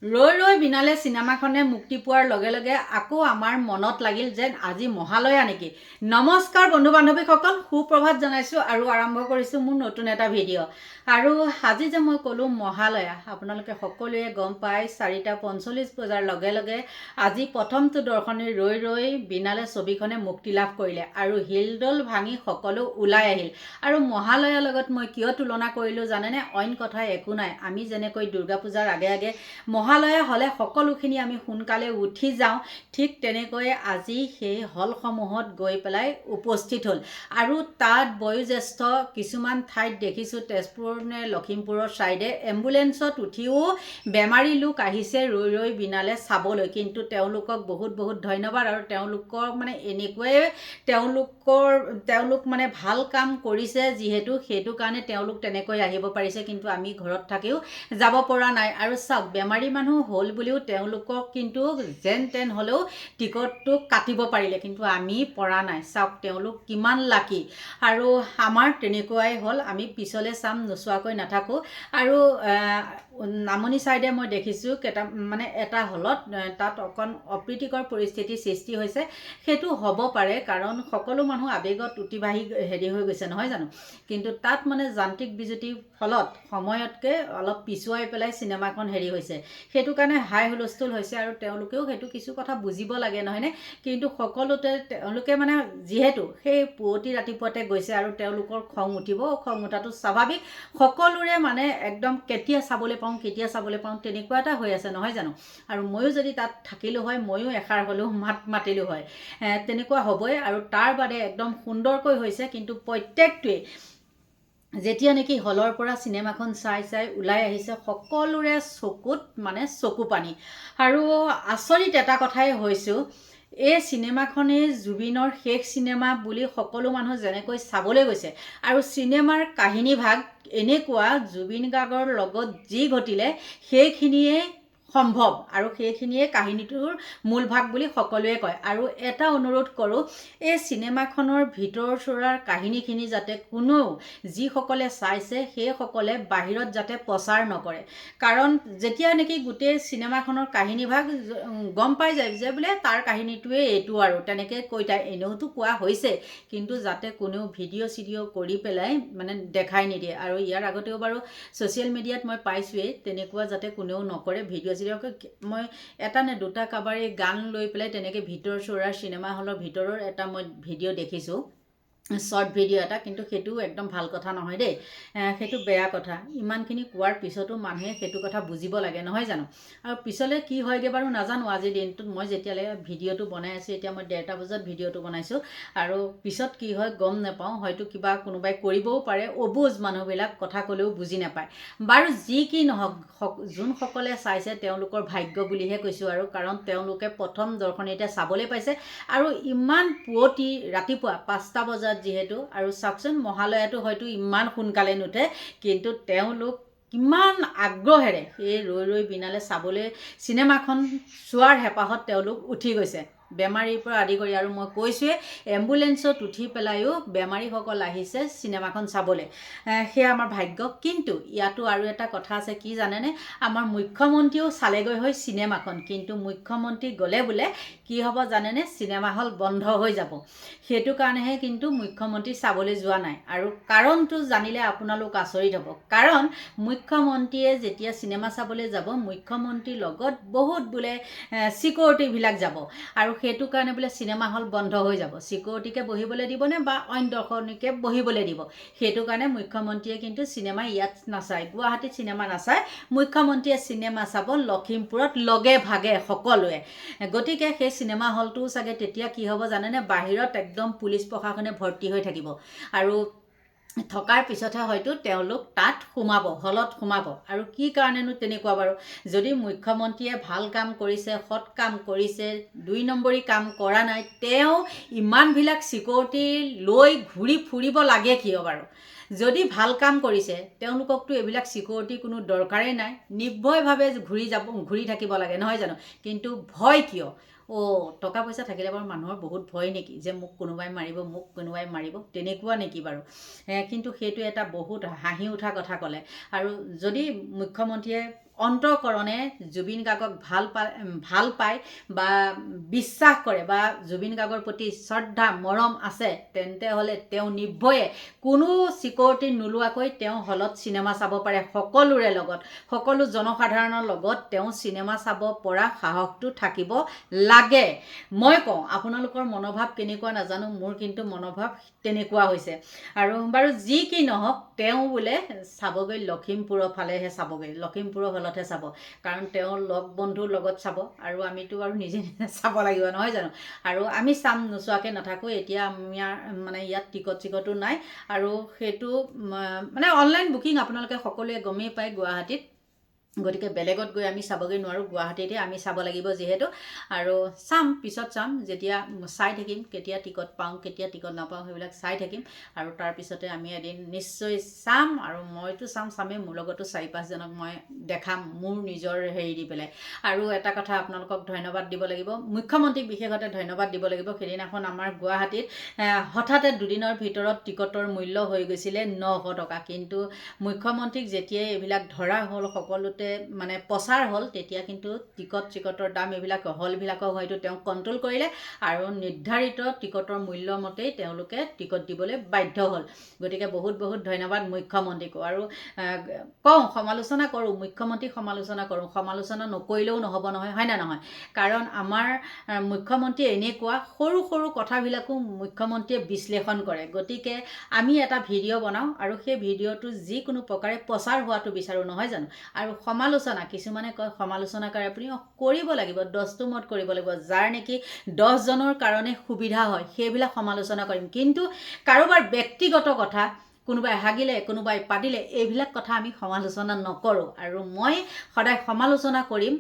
ৰৈ ৰৈ বিনালে চিনেমাখনে মুক্তি পোৱাৰ লগে লগে আকৌ আমাৰ মনত লাগিল যেন আজি মহালয়া নেকি। নমস্কাৰ বন্ধু বান্ধৱীসকল, সুপ্ৰভাত জনাইছোঁ আৰু আৰম্ভ কৰিছোঁ মোৰ নতুন এটা ভিডিঅ'। আৰু আজি যে মই ক'লোঁ মহালয়া, আপোনালোকে সকলোৱে গম পায় 4:45 বজাৰ লগে লগে আজি প্ৰথমটো দৰ্শনী ৰৈ ৰৈ বিনালে ছবিখনে মুক্তি লাভ কৰিলে আৰু হিলডল ভাঙি সকলো ওলাই আহিল। আৰু মহালয়াৰ লগত মই কিয় তুলনা কৰিলোঁ জানেনে? অইন কথা একো নাই, আমি যেনেকৈ দুৰ্গা পূজাৰ আগে আগে মহালয়া হ'লে সকলোখিনি আমি সোনকালে উঠি যাওঁ, ঠিক তেনেকৈ আজি সেই হলসমূহত গৈ পেলাই উপস্থিত হ'ল। আৰু তাত বয়োজ্যেষ্ঠ কিছুমান ঠাইত দেখিছোঁ, তেজপুৰ নে লখিমপুৰৰ ছাইডে এম্বুলেঞ্চত উঠিও বেমাৰী লোক আহিছে ৰৈ ৰৈ বিনালে চাবলৈ। কিন্তু তেওঁলোকক বহুত বহুত ধন্যবাদ। আৰু তেওঁলোকৰ মানে এনেকুৱাই তেওঁলোক মানে ভাল কাম কৰিছে যিহেতু, সেইটো কাৰণে তেওঁলোক তেনেকৈ আহিব পাৰিছে, কিন্তু আমি ঘৰত থাকিও যাব পৰা নাই। আৰু চাওক, বেমাৰী মানুহ হ'ল বুলিও তেওঁলোকক কিন্তু যেন তেন হ'লেও টিকটটো কাটিব পাৰিলে, কিন্তু আমি পৰা নাই। চাওক তেওঁলোক কিমান লাকি। আৰু আমাৰ তেনেকুৱাই হ'ল, আমি পিছলৈ চাম, নোচোৱাকৈ নাথাকোঁ। আৰু নামনি ছাইডে মই দেখিছোঁ এটা হলত তাত অকণ অপ্ৰীতিকৰ পৰিস্থিতিৰ সৃষ্টি হৈছে। সেইটো হ'ব পাৰে, কাৰণ সকলো মানুহ আৱেগত উতিবাহী হৈ গৈছে নহয় জানো। কিন্তু তাত মানে যান্ত্ৰিক বিজুতিৰ ফলত সময়তকৈ অলপ পিছুৱাই পেলাই চিনেমাখন হৈছে, সেইটো কাৰণে হাই হুলস্থুল হৈছে। আৰু তেওঁলোকেও সেইটো কিছু কথা বুজিব লাগে নহয়নে। কিন্তু তেওঁলোকে মানে যিহেতু সেই পুৱতি ৰাতিপুৱাতে গৈছে আৰু তেওঁলোকৰ খং উঠিব, খং উঠাটো স্বাভাৱিক। সকলোৰে মানে একদম কেতিয়া চাবলৈ পাওঁ তেনেকুৱা এটা হৈ আছে নহয় জানো। আৰু ময়ো যদি তাত থাকিলোঁ হয়, ময়ো এষাৰ হ'লেও মাতিলোঁ হয়, তেনেকুৱা হ'বই। আৰু তাৰ বাদে একদম সুন্দৰকৈ হৈছে। কিন্তু প্ৰত্যেকটোৱে যেতিয়া নেকি হলৰ পৰা চিনেমাখন চাই ওলাই আহিছে, সকলোৰে চকুত মানে চকু পানী। আৰু আচৰিত এটা কথাই হৈছোঁ, এই চিনেমাখনেই জুবিনৰ শেষ চিনেমা বুলি সকলো মানুহ যেনেকৈ চাবলৈ গৈছে, আৰু চিনেমাৰ কাহিনীভাগ এনেকুৱা, জুবিন গাৰ্গৰ লগত যি ঘটিলে সেইখিনিয়ে সম্ভৱ আৰু সেইখিনিয়ে কাহিনীটোৰ মূল ভাগ বুলি সকলোৱে কয়। আৰু এটা অনুৰোধ কৰোঁ, এই চিনেমাখনৰ ভিতৰ চোৰাৰ কাহিনীখিনি যাতে কোনেও, যিসকলে চাইছে সেইসকলে বাহিৰত যাতে প্ৰচাৰ নকৰে। কাৰণ যেতিয়া নেকি গোটেই চিনেমাখনৰ কাহিনীভাগ গম পাই যায় যে বোলে তাৰ কাহিনীটোৱে এইটো, আৰু তেনেকৈ কৈ তাই এনেওতো কোৱা হৈছে, কিন্তু যাতে কোনেও ভিডিঅ' কৰি পেলাই মানে দেখাই নিদিয়ে। আৰু ইয়াৰ আগতেও বাৰু ছ'চিয়েল মিডিয়াত মই পাইছোঁৱেই, তেনেকুৱা যাতে কোনেও নকৰে। মই এটা নে দুটা কাবাৰ গান লৈ পেলাই তেনেকৈ ভিতৰ চোৰাৰ চিনেমা হলৰ ভিতৰৰ এটা মই ভিডিঅ' দেখিছোঁ, শ্বৰ্ট ভিডিঅ' এটা। কিন্তু সেইটো একদম ভাল কথা নহয় দেই, সেইটো বেয়া কথা। ইমানখিনি কোৱাৰ পিছতো মানুহে সেইটো কথা বুজিব লাগে নহয় জানো। আৰু পিছলৈ কি হয়গৈ বাৰু নাজানো। আজিৰ দিনটোত মই যেতিয়ালৈ ভিডিঅ'টো বনাই আছোঁ, এতিয়া মই 1:30 বজাত ভিডিঅ'টো বনাইছোঁ, আৰু পিছত কি হয় গম নাপাওঁ। হয়তো কিবা কোনোবাই কৰিবও পাৰে, অবুজ মানুহবিলাক কথা ক'লেও বুজি নাপায়। বাৰু যি কি নহওক, যোনসকলে চাইছে তেওঁলোকৰ ভাগ্য বুলিহে কৈছোঁ। আৰু কাৰণ তেওঁলোকে প্ৰথম দৰ্শনীতে চাবলৈ পাইছে, আৰু ইমান পুৱতি ৰাতিপুৱা 5টা বজাত যিহেতু। আৰু চাওকচোন, মহালয়াটো হয়তো ইমান সোনকালে নুঠে, কিন্তু তেওঁলোক কিমান আগ্ৰহেৰে এই ৰৈ ৰৈ বিনালে চাবলৈ, চিনেমাখন চোৱাৰ হেঁপাহত তেওঁলোক উঠি গৈছে, বেমাৰীৰ পৰা আদি কৰি। আৰু মই কৈছোঁৱে, এম্বুলেঞ্চত উঠি পেলাইও বেমাৰীসকল আহিছে চিনেমাখন চাবলৈ, সেয়া আমাৰ ভাগ্য। কিন্তু ইয়াতো আৰু এটা কথা আছে, কি জানেনে? আমাৰ মুখ্যমন্ত্ৰীও চালেগৈ হৈ চিনেমাখন, কিন্তু মুখ্যমন্ত্ৰী গ'লে বোলে কি হ'ব জানেনে? চিনেমা হল বন্ধ হৈ যাব। সেইটো কাৰণেহে কিন্তু মুখ্যমন্ত্ৰী চাবলৈ যোৱা নাই। আৰু কাৰণটো জানিলে আপোনালোক আচৰিত হ'ব। কাৰণ মুখ্যমন্ত্ৰীয়ে যেতিয়া চিনেমা চাবলৈ যাব, মুখ্যমন্ত্ৰীৰ লগত বহুত বোলে ছিকিউৰিটিবিলাক যাব, আৰু সেইটো কাৰণে বোলে চিনেমা হল বন্ধ হৈ যাব। ছিকিউৰিটিকে বহিবলৈ দিবনে বা অইন দৰ্শনীকে বহিবলৈ দিব? সেইটো কাৰণে মুখ্যমন্ত্ৰীয়ে কিন্তু চিনেমা ইয়াত নাচায়, গুৱাহাটীত চিনেমা নাচায়। মুখ্যমন্ত্ৰীয়ে চিনেমা চাব লখিমপুৰত লগে ভাগে সকলোৱে। গতিকে সেই চিনেমা হলটোও চাগে তেতিয়া কি হ'ব জানেনে? বাহিৰত একদম পুলিচ প্ৰশাসনে ভৰ্তি হৈ থাকিব, আৰু থকাৰ পিছতহে হয়তো তেওঁলোক তাত সোমাব, হলত সোমাব। আৰু কি কাৰণেনো তেনেকুৱা বাৰু? যদি মুখ্যমন্ত্ৰীয়ে ভাল কাম কৰিছে, সৎ কাম কৰিছে, 2 নম্বৰী কাম কৰা নাই, তেওঁ ইমানবিলাক ছিকিউৰিটি লৈ ঘূৰি ফুৰিব লাগে কিয় বাৰু? যদি ভাল কাম কৰিছে, তেওঁলোককতো এইবিলাক ছিকিউৰিটি কোনো দৰকাৰেই নাই, নিৰ্ভয়ভাৱে ঘূৰি থাকিব লাগে নহয় জানো। কিন্তু ভয় কিয়? টকা পইচা থাকিলে বাৰু মানুহৰ বহুত ভয় নেকি, যে মোক কোনোবাই মাৰিব, তেনেকুৱা নেকি বাৰু? কিন্তু সেইটো এটা বহুত হাঁহি উঠা কথা ক'লে। আৰু যদি মুখ্যমন্ত্ৰীয়ে অন্তৰকৰণে জুবিন গাৰ্গক ভাল পায় বা বিশ্বাস কৰে বা জুবিন গাৰ্গৰ প্ৰতি শ্ৰদ্ধা মৰম আছে, তেন্তে হ'লে তেওঁ নিৰ্ভয়ে কোনো চিকিউৰিটি নোলোৱাকৈ তেওঁ হলত চিনেমা চাব পাৰে। সকলোৰে লগত, সকলো জনসাধাৰণৰ লগত তেওঁ চিনেমা চাব পৰা সাহসটো থাকিব লাগে। মই কওঁ, আপোনালোকৰ মনোভাৱ কেনেকুৱা নাজানো, মোৰ কিন্তু মনোভাৱ তেনেকুৱা হৈছে। আৰু বাৰু যি কি নহওক, তেওঁ বোলে চাবগৈ লখিমপুৰৰ ফালেহে চাবগৈ, লখিমপুৰৰ হলতহে চাব, কাৰণ তেওঁৰ লগ বন্ধুৰ লগত চাব, আৰু আমিতো আৰু নিজে নিজে চাব লাগিব নহয় জানো। আৰু আমি চাম, নোচোৱাকৈ নাথাকোঁ। এতিয়া আমাৰ মানে ইয়াত টিকটো নাই, আৰু সেইটো মানে অনলাইন বুকিং আপোনালোকে সকলোৱে গমেই পায় গুৱাহাটীত, গতিকে বেলেগত গৈ আমি চাবগৈ নোৱাৰোঁ, গুৱাহাটীতে আমি চাব লাগিব যিহেতু। আৰু চাম, পিছত চাম, যেতিয়া চাই থাকিম, কেতিয়া টিকট পাওঁ কেতিয়া টিকট নাপাওঁ সেইবিলাক চাই থাকিম, আৰু তাৰপিছতে আমি এদিন নিশ্চয় চাম। আৰু মইতো চামেই, মোৰ লগতো 4-5জনক মই দেখাম মোৰ নিজৰ হেৰি দি পেলাই। আৰু এটা কথা আপোনালোকক ধন্যবাদ দিব লাগিব, মুখ্যমন্ত্ৰীক বিশেষতে ধন্যবাদ দিব লাগিব। সেইদিনাখন আমাৰ গুৱাহাটীত হঠাতে দুদিনৰ ভিতৰত টিকটৰ মূল্য হৈ গৈছিলে 900 টকা, কিন্তু মুখ্যমন্ত্ৰীক যেতিয়াই এইবিলাক ধৰা হ'ল, সকলোতে মানে প্ৰচাৰ হ'ল, তেতিয়া কিন্তু টিকটৰ দাম এইবিলাক হলবিলাকক হয়তো তেওঁ কণ্ট্ৰল কৰিলে, আৰু নিৰ্ধাৰিত টিকটৰ মূল্যৰ মতেই তেওঁলোকে টিকট দিবলৈ বাধ্য হ'ল। গতিকে বহুত বহুত ধন্যবাদ মুখ্যমন্ত্ৰীকো। আৰু কওঁ, সমালোচনা কৰোঁ, মুখ্যমন্ত্ৰীক সমালোচনা কৰোঁ, সমালোচনা নকৰিলেও নহ'ব নহয়, হয় না নহয়? কাৰণ আমাৰ মুখ্যমন্ত্ৰী এনেকুৱা সৰু সৰু কথাবিলাকো মুখ্যমন্ত্ৰীয়ে বিশ্লেষণ কৰে। গতিকে আমি এটা ভিডিঅ' বনাওঁ, আৰু সেই ভিডিঅ'টো যিকোনো প্ৰকাৰে প্ৰচাৰ হোৱাটো বিচাৰোঁ, নহয় জানো? আৰু সমালোচনা, কিছুমানে কয় সমালোচনা কৰে, আপুনি কৰিব লাগিব, 10টো মত কৰিব লাগিব, যাৰ নেকি 10জনৰ কাৰণে সুবিধা হয় সেইবিলাক সমালোচনা কৰিম। কিন্তু কাৰোবাৰ ব্যক্তিগত কথা, কোনোবাই হাগিলে, কোনোবাই পাতিলে, এইবিলাক কথা আমি সমালোচনা নকৰোঁ। আৰু মই সদায় সমালোচনা কৰিম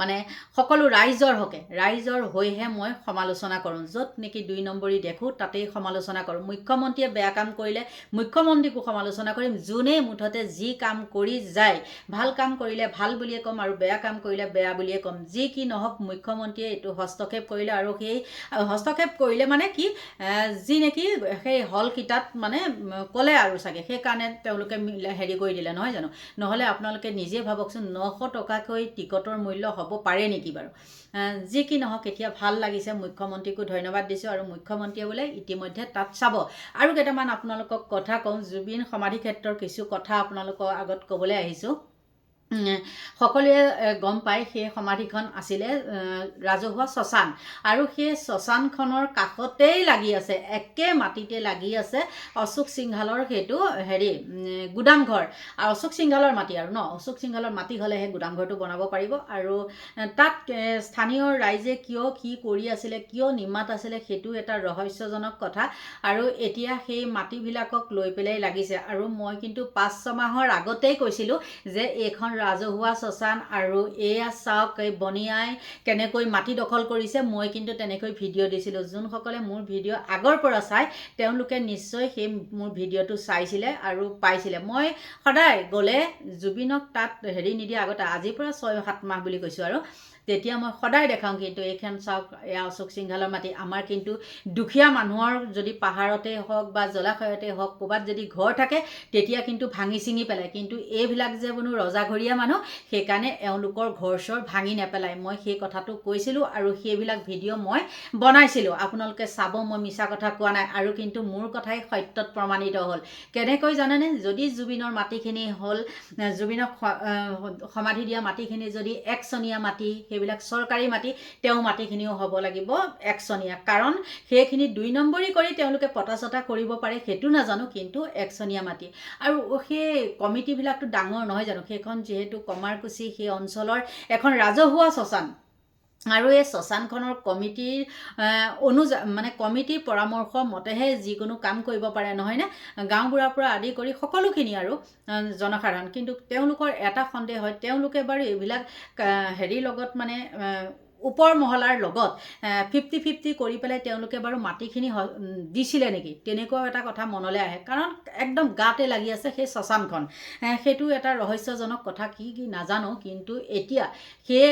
মানে সকলো ৰাইজৰ হকে, ৰাইজৰ হৈহে মই সমালোচনা কৰোঁ। য'ত নেকি 2 নম্বৰী দেখোঁ তাতেই সমালোচনা কৰোঁ। মুখ্যমন্ত্ৰীয়ে বেয়া কাম কৰিলে মুখ্যমন্ত্ৰীকো সমালোচনা কৰিম, যোনে মুঠতে যি কাম কৰি যায়, ভাল কাম কৰিলে ভাল বুলিয়ে ক'ম, আৰু বেয়া কাম কৰিলে বেয়া বুলিয়ে ক'ম। যি কি নহওক, মুখ্যমন্ত্ৰীয়ে এইটো হস্তক্ষেপ কৰিলে, আৰু সেই হস্তক্ষেপ কৰিলে মানে কি, যি নেকি সেই হলকেইটাত মানে ক'লে আৰু চাগে, সেইকাৰণে তেওঁলোকে হেৰি কৰি দিলে, নহয় জানো? নহ'লে আপোনালোকে নিজে ভাবকচোন, 900 টকাকৈ টিকটৰ মূল্য হ'ব পাৰে নেকি বাৰু? যি কি নহওক, এতিয়া ভাল লাগিছে, মুখ্যমন্ত্ৰীকো ধন্যবাদ দিছোঁ। আৰু মুখ্যমন্ত্ৰীয়ে বোলে ইতিমধ্যে তাত চাব। আৰু কেইটামান আপোনালোকক কথা কওঁ, জুবিন সমাধি ক্ষেত্ৰৰ কিছু কথা আপোনালোকৰ আগত ক'বলৈ আহিছোঁ। সকলোৱে গম পায়, সেই সমাধিখন আছিলে ৰাজহুৱা শ্মশান, আৰু সেই শ্মশানখনৰ কাষতেই লাগি আছে, একে মাটিতে লাগি আছে অশোক সিংহালৰ সেইটো হেৰি গুদামঘৰ। আৰু অশোক সিংহালৰ মাটি আৰু অশোক সিংহালৰ মাটি হ'লেহে গুদামঘৰটো বনাব পাৰিব। আৰু তাত স্থানীয় ৰাইজে কিয় কি কৰি আছিলে, কিয় নিমাত আছিলে, সেইটো এটা ৰহস্যজনক কথা। আৰু এতিয়া সেই মাটিবিলাকক লৈ পেলাই লাগিছে। আৰু মই কিন্তু 5-6 মাহৰ আগতেই কৈছিলোঁ যে এইখন ৰাজহুৱা শ্মশান, আৰু এয়া চাওক এই বনিয়াই কেনেকৈ মাটি দখল কৰিছে। মই কিন্তু তেনেকৈ ভিডিঅ' দিছিলোঁ। যোনসকলে মোৰ ভিডিঅ' আগৰ পৰা চাই, তেওঁলোকে নিশ্চয় সেই মোৰ ভিডিঅ'টো চাইছিলে আৰু পাইছিলে। মই সদায় গ'লে জুবিনক তাত হেৰি নিদিয়া আগতে, আজিৰ পৰা 6-7 মাহ বুলি কৈছোঁ, আৰু তেতিয়া মই সদায় দেখাওঁ, কিন্তু এইখন চাওক, এয়া অশোক সিংহালৰ মাটি। আমাৰ কিন্তু দুখীয়া মানুহৰ যদি পাহাৰতে হওক বা জলাশয়তে হওক ক'ৰবাত যদি ঘৰ থাকে, তেতিয়া কিন্তু ভাঙি চিঙি পেলায়। কিন্তু এইবিলাক যে বোলো ৰজাঘৰীয়া মানুহ, সেইকাৰণে এওঁলোকৰ ঘৰ চৰ ভাঙি নেপেলায়। মই সেই কথাটো কৈছিলোঁ, আৰু সেইবিলাক ভিডিঅ' মই বনাইছিলোঁ। আপোনালোকে চাব, মই মিছা কথা কোৱা নাই। আৰু কিন্তু মোৰ কথাই সত্যত প্ৰমাণিত হ'ল। কেনেকৈ জানেনে? যদি জুবিনৰ মাটিখিনি হ'ল, জুবিনক সমাধি দিয়া মাটিখিনি যদি 1চনীয়া মাটি, সেইবিলাক চৰকাৰী মাটি, তেওঁ মাটিখিনিও হ'ব লাগিব 1চনীয়া। কাৰণ সেইখিনি 2 নম্বৰী কৰি তেওঁলোকে পতা কৰিব পাৰে, সেইটো নাজানো, কিন্তু 1চনীয়া মাটি। আৰু সেই কমিটিবিলাকতো ডাঙৰ নহয় জানো? সেইখন যিহেতু কমাৰকুছি সেই অঞ্চলৰ এখন ৰাজহুৱা শ্মশান, আৰু এই শ্মশানখনৰ কমিটিৰ মানে কমিটিৰ পৰামৰ্শ মতেহে যিকোনো কাম কৰিব পাৰে, নহয়নে? গাঁওবুঢ়াৰ পৰা আদি কৰি সকলোখিনি আৰু জনসাধাৰণ। কিন্তু তেওঁলোকৰ এটা সন্দেহ হয়, তেওঁলোকে বাৰু এইবিলাক হেৰিৰ লগত মানে ওপৰ মহলাৰ লগত 50-50 কৰি পেলাই তেওঁলোকে বাৰু মাটিখিনি দিছিলে নেকি, তেনেকুৱাও এটা কথা মনলৈ আহে। কাৰণ একদম গাতে লাগি আছে সেই শ্মশানখন। সেইটো এটা ৰহস্যজনক কথা, কি নাজানো। কিন্তু এতিয়া সেই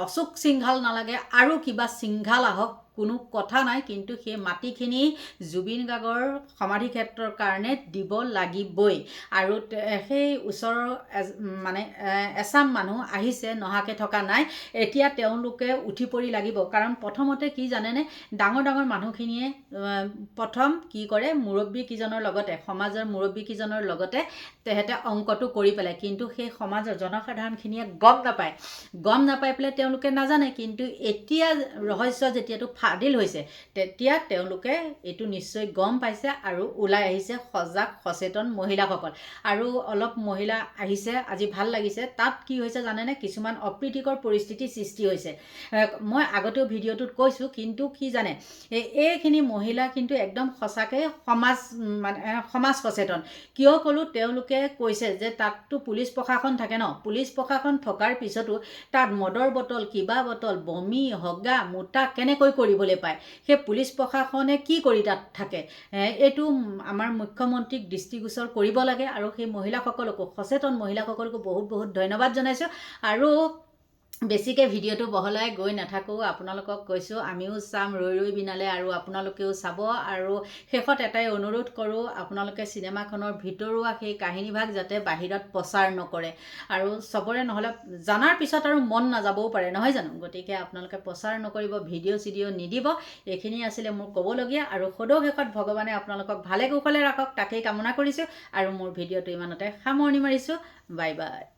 অশোক সিংহাল নালাগে, আৰু কিবা সিংহাল আহক, কোনো কথা নাই, কিন্তু সেই মাটিখিনি জুবিন গাৰ্গৰ সমাধি ক্ষেত্ৰৰ কাৰণে দিব লাগিবই। আৰু সেই ওচৰৰ মানে এচাম মানুহ আহিছে, নহাকৈ থকা নাই। এতিয়া তেওঁলোকে উঠি পৰি লাগিব, কাৰণ প্ৰথমতে কি জানেনে, ডাঙৰ ডাঙৰ মানুহখিনিয়ে প্ৰথম কি কৰে, মুৰব্বীকেইজনৰ লগতে, সমাজৰ মুৰব্বীকেইজনৰ লগতে তেহেঁতে অংকটো কৰি পেলাই, কিন্তু সেই সমাজৰ জনসাধাৰণখিনিয়ে গম নাপাই পেলাই তেওঁলোকে নাজানে। কিন্তু এতিয়া ৰহস্য যেতিয়াতো ফাদিল হৈছে, তেতিয়া তেওঁলোকে এইটো নিশ্চয় গম পাইছে আৰু ওলাই আহিছে সজাগ সচেতন মহিলাসকল। আৰু অলপ মহিলা আহিছে, আজি ভাল লাগিছে। তাত কি হৈছে জানেনে, কিছুমান অপ্ৰীতিকৰ পৰিস্থিতিৰ সৃষ্টি হৈছে। মই আগতেও ভিডিঅ'টোত কৈছোঁ, কিন্তু কি জানে, এইখিনি মহিলা কিন্তু একদম সঁচাকৈ সমাজ সচেতন। কিয় ক'লোঁ, তেওঁলোকে কৈছে যে তাততো পুলিচ প্ৰশাসন থাকে ন, পুলিচ প্ৰশাসন থকাৰ পিছতো তাত মদৰ বটল, কিবা বটল, বমি, হগা মোটা কেনেকৈ কৰিবলৈ পায়, সেই পুলিচ প্ৰশাসনে কি কৰি তাত থাকে, এইটো আমাৰ মুখ্যমন্ত্ৰীক দৃষ্টিগোচৰ কৰিব লাগে। আৰু সেই মহিলাসকলকো, সচেতন মহিলাসকলকো বহুত বহুত ধন্যবাদ জনাইছোঁ। আৰু বেছিকৈ ভিডিঅ'টো বহলাই গৈ নাথাকোঁ, আপোনালোকক কৈছোঁ আমিও চাম ৰৈ বিনালে, আৰু আপোনালোকেও চাব। আৰু শেষত এটাই অনুৰোধ কৰোঁ, আপোনালোকে চিনেমাখনৰ ভিতৰুৱা সেই কাহিনীভাগ যাতে বাহিৰত প্ৰচাৰ নকৰে। আৰু চবৰে নহ'লে জানাৰ পিছত আৰু মন নাযাবও পাৰে, নহয় জানো? গতিকে আপোনালোকে প্ৰচাৰ নকৰিব, ভিডিঅ' নিদিব। এইখিনি আছিলে মোৰ ক'বলগীয়া। আৰু সদৌ শেষত ভগৱানে আপোনালোকক ভালে কুশলে ৰাখক, তাকেই কামনা কৰিছোঁ। আৰু মোৰ ভিডিঅ'টো ইমানতে সামৰণি মাৰিছোঁ। Bye bye.